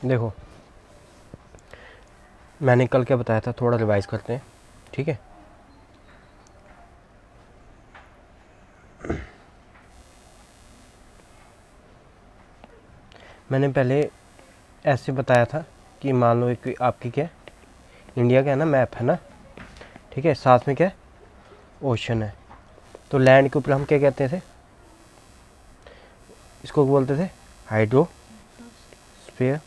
देखो, मैंने कल क्या बताया था, थोड़ा रिवाइज करते हैं, ठीक है। मैंने पहले ऐसे बताया था कि मान लो एक आपकी क्या है, इंडिया का है ना मैप है ना, ठीक है, साथ में क्या है, ओशन है। तो लैंड के ऊपर हम क्या कहते थे, इसको बोलते थे हाइड्रोस्फीयर।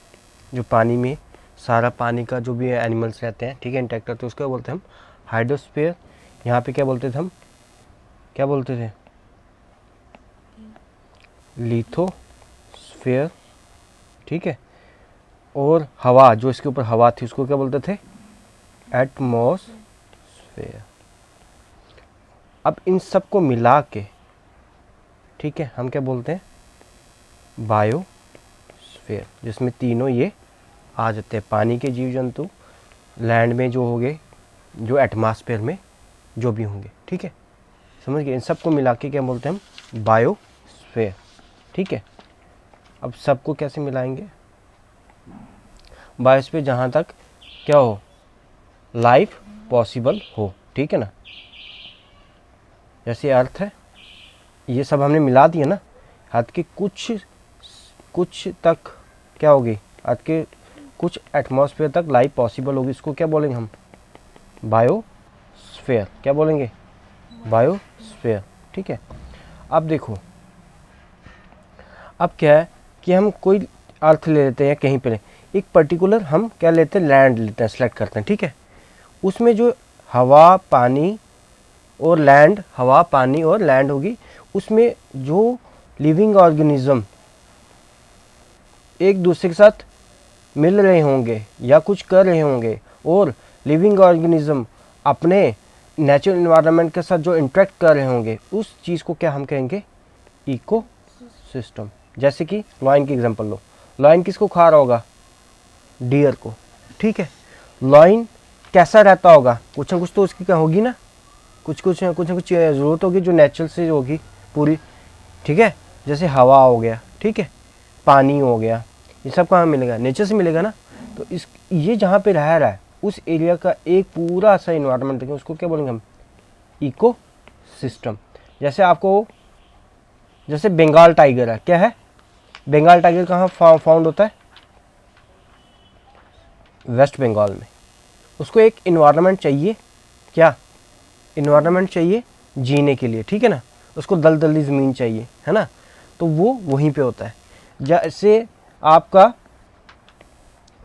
जो पानी में सारा पानी का जो भी एनिमल्स रहते हैं, ठीक है, इंटैक्ट रहते हैं, उसको बोलते हैं हम हाइड्रोस्फीयर। यहाँ पे क्या बोलते थे हम, क्या बोलते थे, लिथोस्फीयर, ठीक है। और हवा, जो इसके ऊपर हवा थी, उसको क्या बोलते थे, एटमॉस्फेयर। अब इन सब को मिला के, ठीक है, हम क्या बोलते हैं, बायोस्फीयर, जिसमें तीनों ये आ जाते हैं, पानी के जीव जंतु, लैंड में जो होंगे, जो एटमॉस्फेयर में जो भी होंगे, ठीक है, समझ गए। इन सबको मिला के क्या बोलते हैं हम, बायोस्फीयर, ठीक है। अब सबको कैसे मिलाएंगे, बायोस्फीयर जहाँ तक क्या हो, लाइफ पॉसिबल हो, ठीक है ना। जैसे अर्थ है, ये सब हमने मिला दिया ना, अर्थ के कुछ तक क्या होगी, अर्थ के कुछ एटमॉस्फेयर तक लाइफ पॉसिबल होगी, इसको क्या बोलेंगे हम, बायोस्फीयर। क्या बोलेंगे, बायोस्फीयर, ठीक है। अब देखो, अब क्या है कि हम कोई अर्थ ले लेते हैं कहीं पर, एक पर्टिकुलर हम क्या लेते हैं, लैंड लेते हैं, सेलेक्ट करते हैं, ठीक है। उसमें जो हवा पानी और लैंड, हवा पानी और लैंड होगी, उसमें जो लिविंग ऑर्गेनिज्म एक दूसरे के साथ मिल रहे होंगे या कुछ कर रहे होंगे, और लिविंग ऑर्गेनिज्म अपने नेचुरल इन्वायरमेंट के साथ जो इंटरेक्ट कर रहे होंगे, उस चीज़ को क्या हम कहेंगे, इको सिस्टम। जैसे कि लॉयन की एग्जांपल लो, लॉयन किसको खा रहा होगा, डियर को, ठीक है। लॉयन कैसा रहता होगा, कुछ ना कुछ तो उसकी क्या होगी ना, कुछ ना कुछ ज़रूरत होगी जो नेचुरल से होगी पूरी, ठीक है। जैसे हवा हो गया, ठीक है, पानी हो गया, ये सब कहाँ मिलेगा, नेचर से मिलेगा ना। तो इस ये जहाँ पे रह रहा है, उस एरिया का एक पूरा सा इन्वायरमेंट देखें, उसको क्या बोलेंगे हम, इको सिस्टम। जैसे आपको, जैसे बंगाल टाइगर है, क्या है, बंगाल टाइगर कहाँ फाउंड होता है, वेस्ट बंगाल में। उसको एक इन्वायरमेंट चाहिए, क्या इन्वायरमेंट चाहिए जीने के लिए, ठीक है ना। उसको दलदली ज़मीन चाहिए, है ना, तो वो वहीं पे होता है। जैसे आपका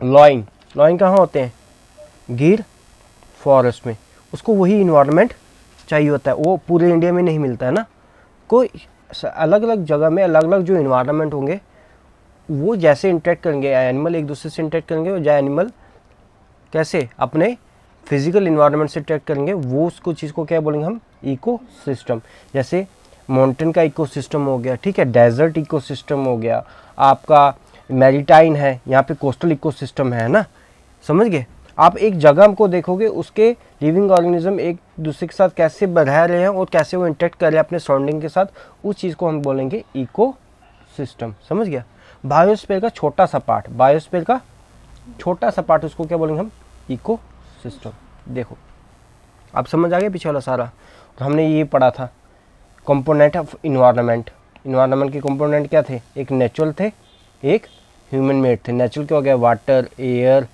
लॉइन, लॉइन कहाँ होते हैं, गिर फॉरेस्ट में, उसको वही इन्वायरमेंट चाहिए होता है, वो पूरे इंडिया में नहीं मिलता है ना। कोई अलग अलग जगह में अलग अलग जो इन्वायरमेंट होंगे, वो जैसे इंटरेक्ट करेंगे, एनिमल एक दूसरे से इंटरेक्ट करेंगे, और जो एनिमल कैसे अपने फिजिकल इन्वायरमेंट से इंटरेक्ट करेंगे, वो उसको चीज़ को क्या बोलेंगे हम, इको सिस्टम। जैसे माउंटेन का इको सिस्टम हो गया, ठीक है, डेजर्ट इको सिस्टम हो गया, आपका मैरीटाइन है, यहाँ पे कोस्टल इको सिस्टम है ना, समझ गए। आप एक जगह को देखोगे, उसके लिविंग ऑर्गेनिज्म एक दूसरे के साथ कैसे रह रहे हैं और कैसे वो इंटरेक्ट कर रहे हैं अपने सराउंडिंग के साथ, उस चीज़ को हम बोलेंगे इको सिस्टम, समझ गया। बायोस्फीयर का छोटा सा पार्ट, बायोस्फीयर का छोटा सा पार्ट, उसको क्या बोलेंगे हम, इको सिस्टम। देखो, अब समझ आ गया पीछे वाला सारा। तो हमने ये पढ़ा था कंपोनेंट ऑफ इन्वायरमेंट। इन्वायरमेंट के कंपोनेंट क्या थे, एक नेचुरल थे, एक ह्यूमन मेड थे। नेचुरल क्या हो गया, वाटर, एयर,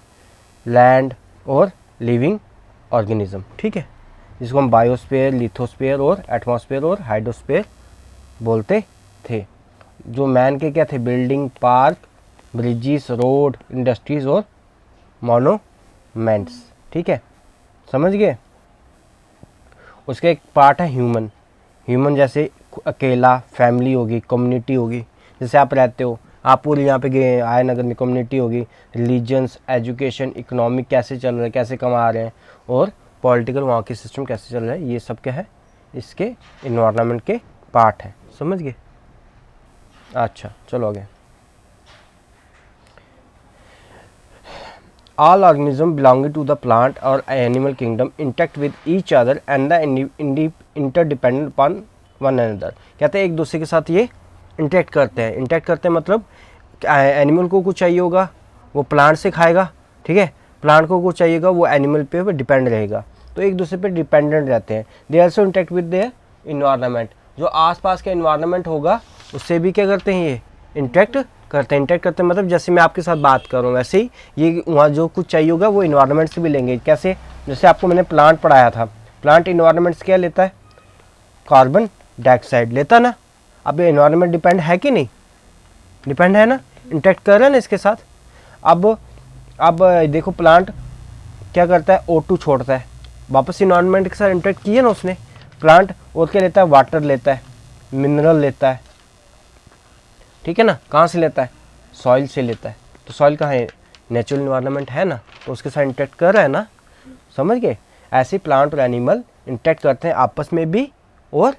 लैंड और लिविंग ऑर्गेनिज्म, ठीक है, जिसको हम बायोस्फीयर, लिथोस्फीयर और एटमॉस्फेयर और हाइड्रोस्फीयर बोलते थे। जो मैन के क्या थे, building, park, bridges, road, industries और मोनूमेंट्स, ठीक है, समझ गए। उसका एक पार्ट है ह्यूमन। ह्यूमन जैसे अकेला, फैमिली होगी, कम्युनिटी होगी, जैसे आप रहते हो, आप पूरे यहाँ पे गए आए नगर में, कम्युनिटी होगी, रिलीजन्स, एजुकेशन, इकोनॉमिक कैसे चल रहा है, कैसे कमा रहे हैं, और पॉलिटिकल वहाँ के सिस्टम कैसे चल रहा है, ये सब क्या है, इसके इन्वायरमेंट के पार्ट हैं, समझ गए। अच्छा चलो आगे। All organisms belonging to the plant or animal kingdom interact with each other and the interdependent upon one another। कहते हैं एक दूसरे के साथ ये इंटरेक्ट करते हैं। इंटरेक्ट करते हैं मतलब एनिमल को कुछ चाहिए होगा, वो प्लांट से खाएगा, ठीक है, प्लांट को कुछ चाहिएगा वो एनिमल पे डिपेंड रहेगा, तो एक दूसरे पे डिपेंडेंट रहते हैं। They also interact with their environment, जो आसपास का इन्वायरमेंट होगा उससे भी क्या करते हैं, ये इंटरेक्ट करते हैं। इंटरेक्ट करते हैं मतलब जैसे मैं आपके साथ बात कर रहा हूँ वैसे ही ये वहाँ जो कुछ चाहिए होगा वो इन्वायरमेंट से भी लेंगे। कैसे, जैसे आपको मैंने प्लांट पढ़ाया था, प्लांट इन्वायरमेंट से क्या लेता है, कार्बन डाइऑक्साइड लेता ना। अब ये इन्वायरमेंट डिपेंड है कि नहीं, डिपेंड है ना, इंटरेक्ट कर रहा है ना इसके साथ। अब देखो प्लांट क्या करता है, O2 छोड़ता है, वापस इन्वायरमेंट के साथ इंटरेक्ट किया ना उसने। प्लांट और क्या लेता है, वाटर लेता है, मिनरल लेता है, ठीक है ना, कहाँ से लेता है, सॉइल से लेता है। तो सॉइल कहाँ है, नेचुरल इन्वायरमेंट है ना, तो उसके साथ इंटरेक्ट कर रहा है ना, समझ गए। ऐसे प्लांट और एनिमल इंटरेक्ट करते हैं आपस में भी और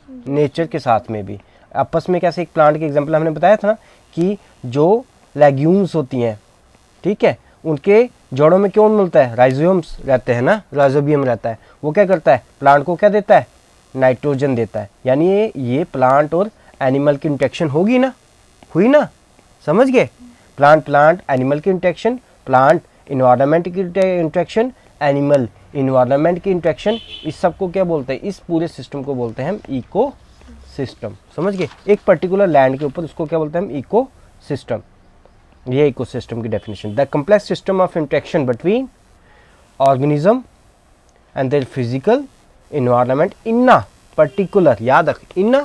नेचर के साथ में भी। आपस में कैसे, एक प्लांट के एग्जांपल हमने बताया था ना कि जो लेग्यूम्स होती हैं, ठीक है, उनके जड़ों में क्यों मिलता है, राइजोम्स रहते हैं ना, राइजोबियम रहता है। वो क्या करता है, प्लांट को क्या देता है, नाइट्रोजन देता है। यानी ये प्लांट और एनिमल की इंटरेक्शन होगी ना, हुई ना, समझ गए। प्लांट एनिमल की इंटरेक्शन, प्लांट इन्वायरमेंट की इंटरेक्शन, एनिमल इन्वायरमेंट की इंटरेक्शन, इस सबको क्या बोलते हैं, इस पूरे सिस्टम को बोलते हैं हम इको सिस्टम, समझ गए। एक पर्टिकुलर लैंड के ऊपर उसको क्या बोलते हैं हम, इको सिस्टम। ये इको सिस्टम की definition, the complex system of interaction between organism and their physical environment in a particular, याद रख, in a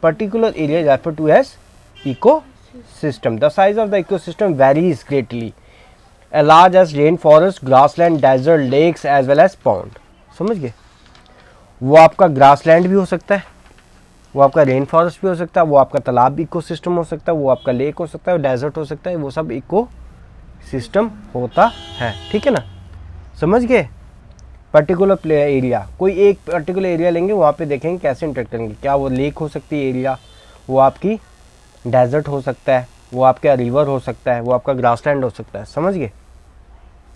particular area is referred to as ecosystem. The size of the ecosystem varies greatly, as large as rainforest, grassland, desert, lakes as well as pond. समझ गए, वो आपका grassland भी हो सकता है, वो आपका रेन फॉरेस्ट भी हो सकता है, वो आपका तालाब इकोसिस्टम हो सकता है, वो आपका लेक हो सकता है, डेजर्ट हो सकता है, वो सब इको सिस्टम होता है, ठीक है ना, समझ गए। पर्टिकुलर एरिया, कोई एक पर्टिकुलर एरिया लेंगे, वहाँ पे देखेंगे कैसे इंटरेक्ट करेंगे। क्या वो लेक हो सकती है एरिया, वो आपकी डेजर्ट हो सकता है, वो आपका रिवर हो सकता है, वो आपका ग्रासलैंड हो सकता है, समझ गए।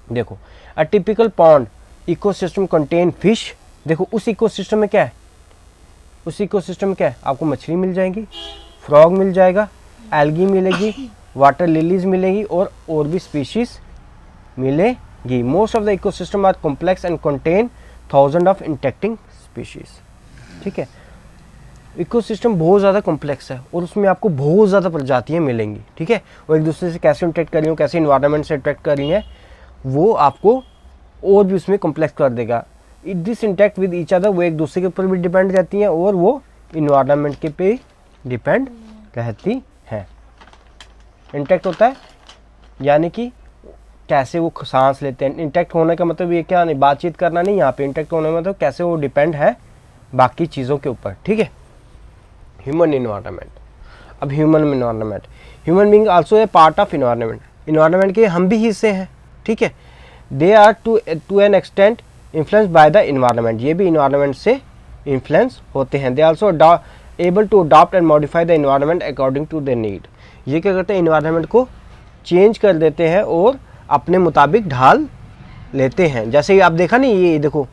देखो a typical pond ecosystem contain fish, देखो उस इकोसिस्टम में क्या है, उस इकोसिस्टम में क्या है, आपको मछली मिल जाएगी, फ्रॉग मिल जाएगा, एल्गी मिलेगी, वाटर लिलीज मिलेगी और भी स्पीशीज मिलेगी। Most of the ecosystem are complex and contain thousand of interacting species, ठीक है। इकोसिस्टम बहुत ज़्यादा कॉम्प्लेक्स है और उसमें आपको बहुत ज़्यादा प्रजातियाँ मिलेंगी, ठीक है। वो एक दूसरे से कैसे इंटरेक्ट कर रही हैं, कैसे इन्वायरमेंट से इंटरेक्ट कर रही हैं, वो आपको और भी उसमें कॉम्प्लेक्स कर देगा। This interact with each other, वो एक दूसरे के ऊपर भी डिपेंड रहती हैं और वो इन्वायरमेंट के पे डिपेंड रहती हैं। इंटरेक्ट होता है यानी कि कैसे वो सांस लेते हैं। इंटरेक्ट होने का मतलब ये क्या नहीं, बातचीत करना नहीं, यहाँ पे इंटरेक्ट होने में मतलब कैसे वो डिपेंड है बाकी चीज़ों के ऊपर, ठीक है। ह्यूमन इन्वायरमेंट, अब human environment, human being also a part of environment, environment के हम भी हिस्से हैं, ठीक है। They are to an extent influence by the environment, ये भी इन्वायरमेंट से इन्फ्लुएंस होते हैं। They also able to adopt and modify the environment according to the need, ये क्या करते हैं, इन्वायरमेंट को चेंज कर देते हैं और अपने मुताबिक ढाल लेते हैं। जैसे आप देखा नहीं, ये देखो,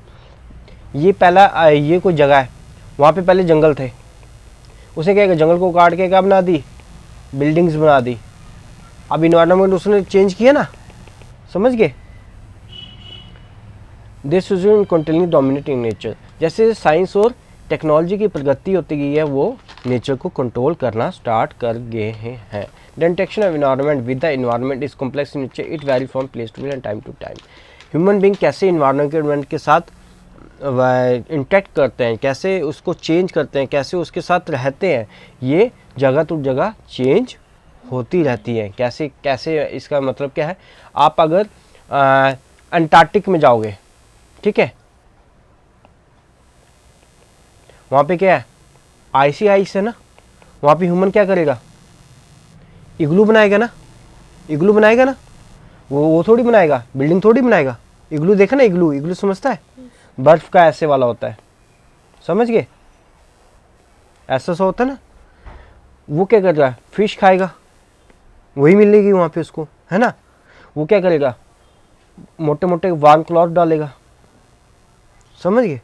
ये पहला ये कोई जगह है, वहाँ पे पहले जंगल थे, उसने क्या किया, जंगल को काट के क्या बना दी, बिल्डिंग्स बना दी। अब इन्वायरमेंट उसने चेंज किया ना, समझ गए। This is continue dominating nature, जैसे साइंस और टेक्नोलॉजी की प्रगति होती गई है वो नेचर को कंट्रोल करना स्टार्ट कर गए हैं। The interaction of environment with the environment is complex in nature, it vary from place to place and time to time. Human being कैसे इन्वायरमेंट के साथ इंटरेक्ट करते हैं, कैसे उसको चेंज करते हैं, कैसे उसके साथ रहते हैं, ये जगह टू जगह चेंज होती रहती है। कैसे कैसे इसका मतलब क्या है, आप अगर अंटार्कटिक में जाओगे, ठीक है, वहाँ पे क्या है, आइस है ना, वहाँ पे ह्यूमन क्या करेगा, इग्लू बनाएगा ना, इग्लू बनाएगा ना, वो थोड़ी बनाएगा, बिल्डिंग थोड़ी बनाएगा। इग्लू देखा ना, इग्लू, इग्लू समझता है, बर्फ का ऐसे वाला होता है, समझ गए, ऐसा सा होता है ना। वो क्या कर रहा है, फिश खाएगा, वही मिलेगी वहाँ पे उसको, है ना। वो क्या करेगा, मोटे मोटे वार्म क्लॉथ डालेगा, समझ गए।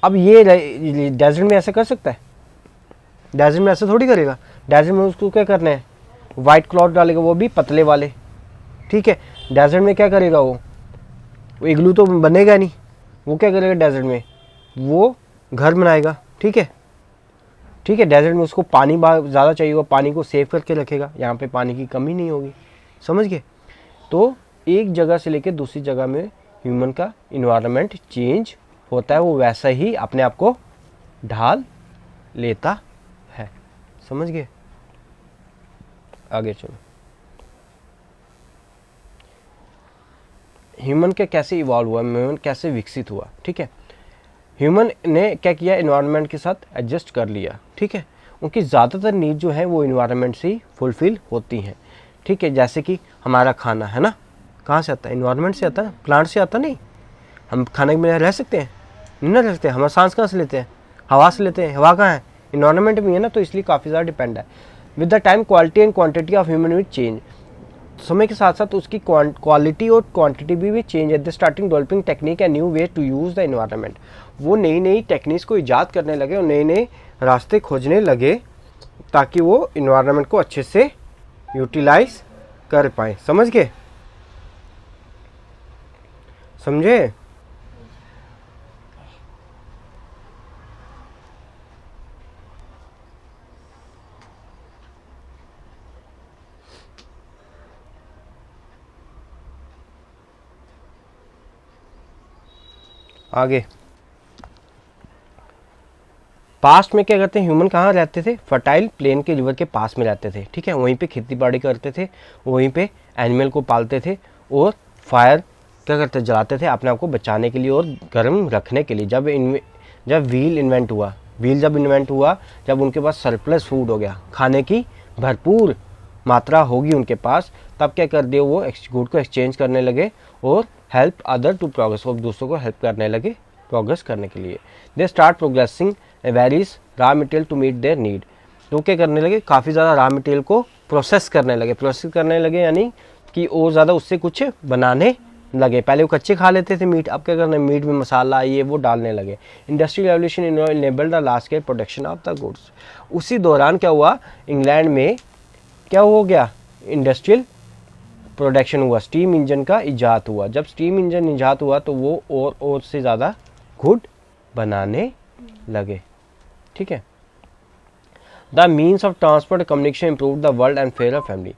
अब ये डेजर्ट में ऐसे कर सकता है, डेजर्ट में ऐसे थोड़ी करेगा। डेजर्ट में उसको क्या करना है, वाइट क्लॉथ डालेगा, वो भी पतले वाले, ठीक है। डेजर्ट में क्या करेगा वो इग्लू तो बनेगा नहीं, वो क्या करेगा डेजर्ट में, वो घर बनाएगा। ठीक है, ठीक है। डेजर्ट में उसको पानी ज़्यादा चाहिए होगा, पानी को सेव करके रखेगा, यहाँ पे पानी की कमी नहीं होगी, समझ गए। तो एक जगह से लेकर दूसरी जगह में ह्यूमन का इन्वायरमेंट चेंज होता है, वो वैसा ही अपने आप को ढाल लेता है, समझ गए। आगे चलो, ह्यूमन के कैसे इवॉल्व हुआ, ह्यूमन कैसे विकसित हुआ। ठीक है, ह्यूमन ने क्या किया, इन्वायरमेंट के साथ एडजस्ट कर लिया। ठीक है, उनकी ज़्यादातर नीड जो है वो इन्वायरमेंट से ही फुलफिल होती हैं। ठीक है, जैसे कि हमारा खाना है ना, कहाँ से आता है, इन्वायरमेंट से आता है, प्लांट से आता नहीं। हम खाने के बिना रह सकते हैं, नहीं रह सकते। हमारा सांस कहाँ से लेते हैं, हवा से लेते हैं, हवा कहाँ है, इन्वायरमेंट में है ना, तो इसलिए काफ़ी ज़्यादा डिपेंड है। With the time quality and quantity of human will change, समय के साथ साथ उसकी क्वालिटी और क्वांटिटी भी चेंज है। The starting developing technique and new way to use the environment, वो नई नई टेक्निक्स को ईजाद करने लगे और नए नए रास्ते खोजने लगे ताकि वो इन्वायरमेंट को अच्छे से यूटिलाइज कर पाए। समझ गए, समझे। आगे पास्ट में क्या करते हैं, ह्यूमन कहाँ रहते थे, फर्टाइल प्लेन के रिवर के पास में रहते थे। ठीक है, वहीं पे खेती बाड़ी करते थे, वहीं पे एनिमल को पालते थे और फायर क्या करते जलाते थे अपने आप को बचाने के लिए और गर्म रखने के लिए। जब व्हील इन्वेंट हुआ, जब उनके पास सरप्लस फूड हो गया, खाने की भरपूर मात्रा होगी उनके पास, तब क्या कर दिया, वो गुड को एक्सचेंज करने लगे और हेल्प अदर टू प्रोग्रेस, और दूसरों को हेल्प करने लगे प्रोग्रेस करने के लिए। They start progressing varies raw material to meet their need, तो क्या करने लगे, काफ़ी ज़्यादा रॉ मटेरियल को प्रोसेस करने लगे, यानी कि और ज़्यादा उससे कुछ बनाने लगे। पहले वो कच्चे खा लेते थे मीट, अब क्या करना, मीट में मसाला ये वो डालने लगे। Industrial revolution enabled the large scale production of the goods, उसी दौरान क्या हुआ, इंग्लैंड में क्या हो गया, इंडस्ट्रियल प्रोडक्शन हुआ, स्टीम इंजन का इजाद हुआ। जब स्टीम इंजन इजाद हुआ तो वो और से ज़्यादा गुड बनाने लगे। ठीक है, the means of transport communication improve the world and fair of family.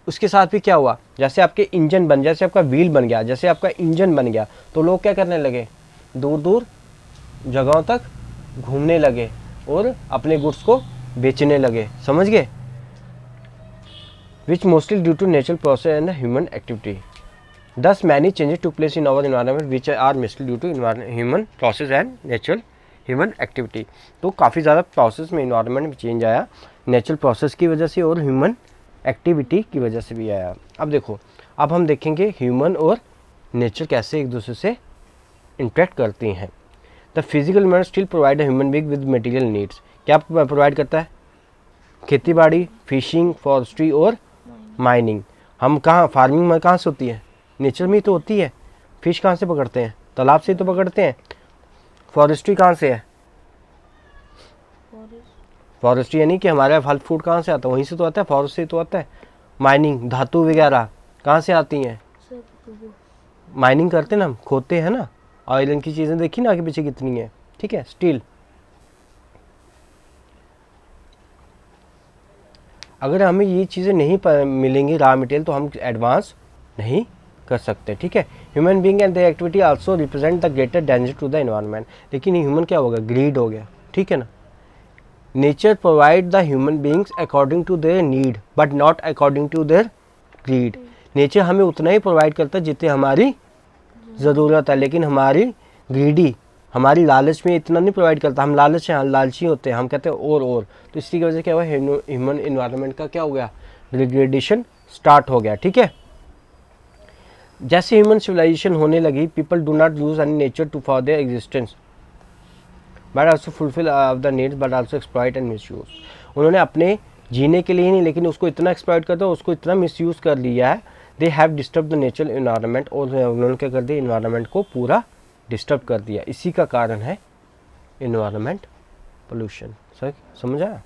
उसके साथ भी क्या हुआ, जैसे आपके इंजन बन, जैसे आपका व्हील बन गया, जैसे आपका इंजन बन गया, तो लोग क्या करने लगे, दूर दूर जगहों तक घूमने लगे और अपने गुड्स को बेचने लगे। समझ गए, which mostly due to natural process and human activity. Thus many changes took place in our environment which are mostly due to human process and natural human activity. तो काफ़ी ज़्यादा प्रोसेस में इन्वायरमेंट में चेंज आया, natural process की वजह से और ह्यूमन एक्टिविटी की वजह से भी आया। अब देखो, अब हम देखेंगे ह्यूमन और नेचर कैसे एक दूसरे से इंटरेक्ट करती हैं। The physical environment still provide human being with material needs, क्या प्रोवाइड करता है, खेती बाड़ी, फिशिंग, फॉरेस्ट्री और माइनिंग। हम कहाँ, फार्मिंग में कहाँ से होती है, नेचर में तो होती है। फिश कहाँ से पकड़ते हैं, तालाब से तो पकड़ते हैं। फॉरेस्ट्री कहाँ से है, फॉरेस्ट्री यानी कि हमारे फल फ्रूट कहाँ से आता है, वहीं से तो आता है, फॉरेस्ट से तो आता है। माइनिंग, धातु वगैरह कहाँ से आती हैं, माइनिंग करते ना हम, खोदते हैं ना, ऑयल की चीज़ें देखी ना आगे पीछे कितनी है। ठीक है, स्टील, अगर हमें ये चीज़ें नहीं मिलेंगी रॉ मटेरियल तो हम एडवांस नहीं कर सकते। ठीक है, human being and the activity also represent the greater danger to the environment. लेकिन ह्यूमन क्या होगा, ग्रीड हो गया। ठीक है ना, nature provide the human beings according to their need but not according to their greed. Nature हमें उतना ही प्रोवाइड करता है जितनी हमारी ज़रूरत है, लेकिन हमारी ग्रीडी, हमारी लालच में इतना नहीं प्रोवाइड करता। हम लालची होते हैं, हम कहते हैं और तो इसी की वजह से क्या हुआ, ह्यूमन इन्वायरमेंट का क्या हो गया, डिग्रेडेशन स्टार्ट हो गया। ठीक है, जैसे ह्यूमन सिविलाइजेशन होने लगी, people do not use any nature to for their existence but also fulfil of the needs but also exploit and misuse. उन्होंने अपने जीने के लिए ही नहीं, लेकिन उसको इतना एक्सप्लॉइट करता है, उसको इतना मिसयूज कर लिया है। They have disturb the natural environment, और उन्होंने क्या कर दिया, इन्वायरमेंट को पूरा डिस्टर्ब कर दिया। इसी का कारण है इन्वायरमेंट पोल्यूशन। सर समझ आया।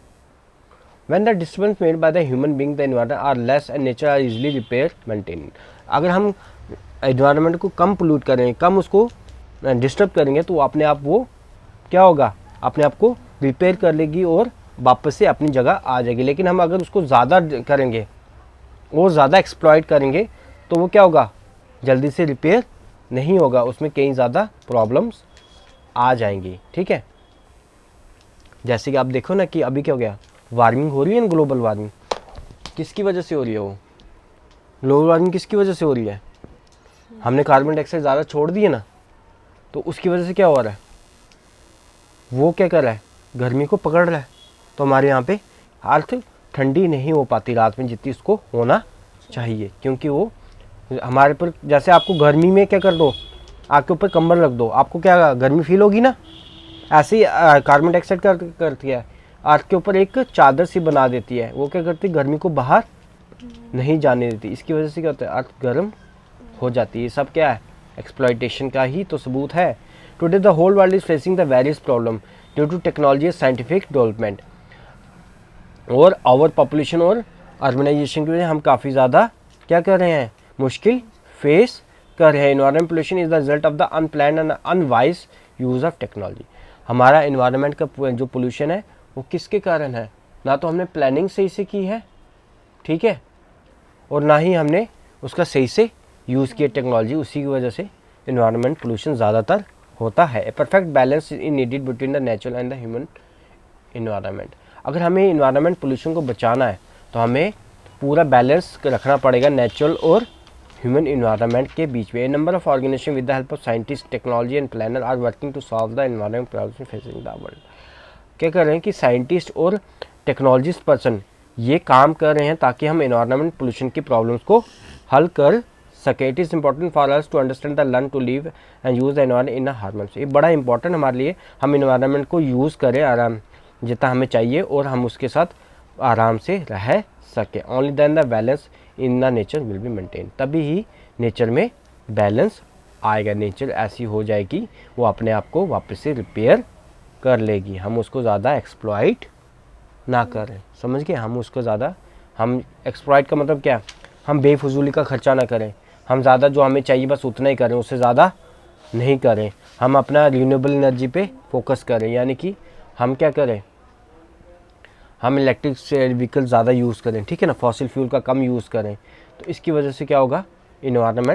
When the disturbance made by the human being the environment are less and nature are easily repair maintain. अगर हम एनवायरनमेंट को कम पोल्यूट करेंगे, कम उसको डिस्टर्ब करेंगे, तो अपने आप वो क्या होगा, अपने आप को रिपेयर कर लेगी और वापस से अपनी जगह आ जाएगी। लेकिन हम अगर उसको ज़्यादा करेंगे और ज़्यादा एक्सप्लॉइट करेंगे तो वो क्या होगा, जल्दी से रिपेयर नहीं होगा, उसमें कई ज़्यादा प्रॉब्लम्स आ जाएंगी। ठीक है, जैसे कि आप देखो ना कि अभी क्या हो गया, वार्मिंग हो रही है ना, ग्लोबल वार्मिंग किसकी वजह से हो रही है? वो ग्लोबल वार्मिंग किसकी वजह से हो रही है? हमने कार्बन डाइऑक्साइड ज़्यादा छोड़ दिए ना, तो उसकी वजह से क्या हो रहा है, वो क्या कर रहा है, गर्मी को पकड़ रहा है। तो हमारे यहाँ पे अर्थ ठंडी नहीं हो पाती रात में जितनी उसको होना चाहिए, क्योंकि वो हमारे पर, जैसे आपको गर्मी में क्या कर दो, आपके ऊपर कंबल रख दो, आपको क्या गर्मी फील होगी ना, ऐसे ही कार्बन डाइऑक्साइड करती है, अर्थ के ऊपर एक चादर सी बना देती है, वो क्या करती है, गर्मी को बाहर नहीं जाने देती। इसकी वजह से क्या होता है, अर्थ गर्म हो जाती है। ये सब क्या है, एक्सप्लॉइटेशन का ही तो सबूत है। Today the whole world is facing the various problem due to technology scientific development और ओवर पॉपुलेशन और अर्बनाइजेशन की वजह से हम काफ़ी ज़्यादा क्या कर रहे हैं, मुश्किल फेस कर रहे हैं। Environment pollution is the result of the unplanned and unwise use of technology. हमारा एनवायरनमेंट का जो पोल्यूशन है वो किसके कारण है, ना तो हमने प्लानिंग सही से की है, ठीक है, और ना ही हमने उसका सही से यूज़ किया टेक्नोलॉजी, उसी की वजह से एनवायरनमेंट पोल्यूशन ज़्यादातर होता है। A perfect balance is needed between the natural and the human environment. अगर हमें एनवायरनमेंट पोल्यूशन को बचाना है तो हमें पूरा बैलेंस रखना पड़ेगा नेचुरल और ह्यूमन एनवायरनमेंट के बीच में। A number of organisation with the help of scientist, technology and planner are working to solve the environment problems facing the world. क्या कर रहे हैं कि साइंटिस्ट और टेक्नोलॉजिस्ट पर्सन ये काम कर रहे हैं ताकि हम एनवायरनमेंट पोल्यूशन की प्रॉब्लम्स को हल कर सके। It is important for us to understand the learn to live and use the environment in a harmony. ये बड़ा इंपॉर्टेंट हमारे लिए, हम एनवायरनमेंट को यूज़ करें आराम जितना हमें चाहिए और हम उसके साथ आराम से रह सकें। Only then the balance in the nature will be maintain. तभी ही नेचर में बैलेंस आएगा, नेचर ऐसी हो जाएगी वो अपने आप को वापस से रिपेयर कर लेगी। हम उसको ज़्यादा एक्सप्लॉइट ना करें, समझ गए? हम उसको ज़्यादा, हम एक्सप्लॉइट का मतलब क्या, हम बेफजूली का खर्चा ना करें, हम ज़्यादा जो हमें चाहिए बस उतना ही करें, उससे ज़्यादा नहीं करें। हम अपना रिन्यूएबल एनर्जी पे फोकस करें, यानी कि हम क्या करें, हम इलेक्ट्रिक व्हीकल ज़्यादा यूज़ करें, ठीक है ना, फॉसिल फ्यूल का कम यूज़ करें। तो इसकी वजह से क्या होगा, इन्वायरमेंट